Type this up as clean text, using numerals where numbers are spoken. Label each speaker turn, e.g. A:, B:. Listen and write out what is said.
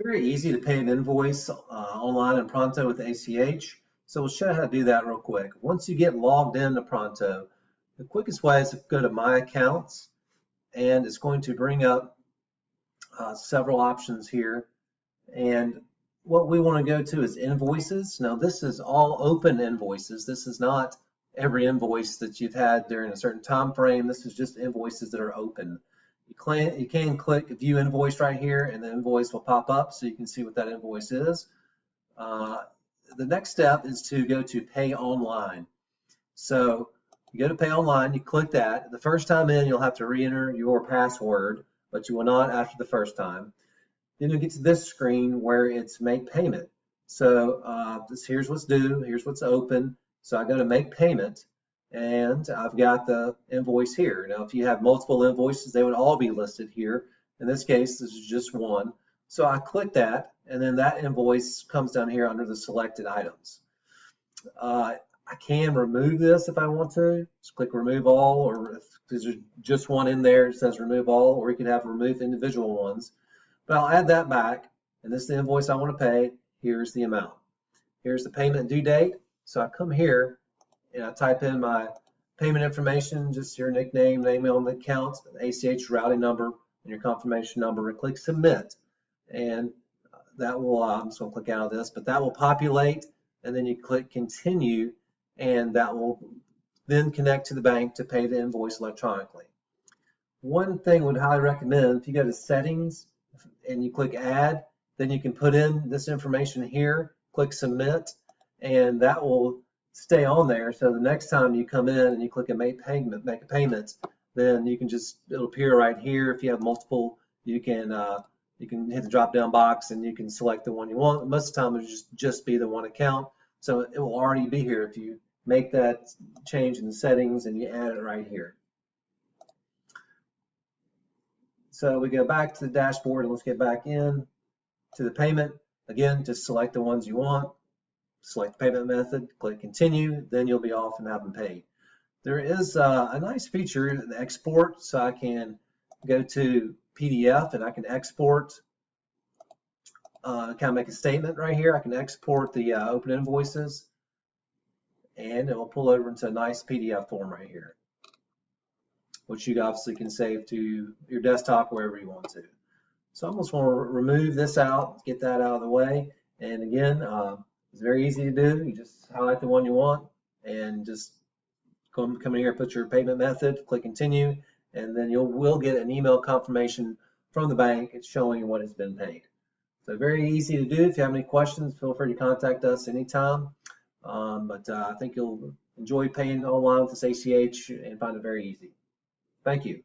A: Very easy to pay an invoice online in Pronto with ACH. So we'll show you how to do that real quick. Once you get logged into Pronto, the quickest way is to go to My Accounts, and it's going to bring up several options here. And what we want to go to is Invoices. Now this is all open invoices. This is not every invoice that you've had during a certain time frame. This is just invoices that are open. You can click View Invoice right here, and the invoice will pop up so you can see what that invoice is. The next step is to go to Pay Online. So you go to Pay Online, you click that. The first time in, you'll have to re-enter your password, but you will not after the first time. Then you'll get to this screen where it's Make Payment. So here's what's due, here's what's open. So I go to Make Payment, and I've got the invoice here. Now, if you have multiple invoices, they would all be listed here. In this case, this is just one. So I click that, and then that invoice comes down here under the selected items. I can remove this if I want to. Just click Remove All, or if there's just one in there, it says Remove All, or you can have remove individual ones. But I'll add that back, and this is the invoice I want to pay. Here's the amount. Here's the payment due date. So I come here and I type in my payment information, just your nickname, name on the account, ACH routing number, and your confirmation number, and click Submit. And that will, I'm just going to click out of this, but that will populate, and then you click Continue, and that will then connect to the bank to pay the invoice electronically. One thing I would highly recommend, if you go to Settings and you click Add, then you can put in this information here, click Submit, and that will stay on there. So the next time you come in and you click Make a Payment, then you can just, it'll appear right here. If you have multiple, you can hit the drop down box and you can select the one you want. Most of the time it'll just be the one account. So it will already be here if you make that change in the settings and you add it right here. So we go back to the dashboard, and let's get back in to the payment. Again, just select the ones you want, select the payment method, click Continue, then you'll be off and have them paid. There is a nice feature, the export, so I can go to PDF and I can export, kind of make a statement right here. I can export the open invoices, and it will pull over into a nice PDF form right here, which you obviously can save to your desktop wherever you want to. So I'm just going to remove this out, get that out of the way. And again, it's very easy to do. You just highlight the one you want and just come in here, put your payment method, click Continue, and then you will get an email confirmation from the bank. It's showing you what has been paid. So very easy to do. If you have any questions, feel free to contact us anytime. I think you'll enjoy paying online with this ACH and find it very easy. Thank you.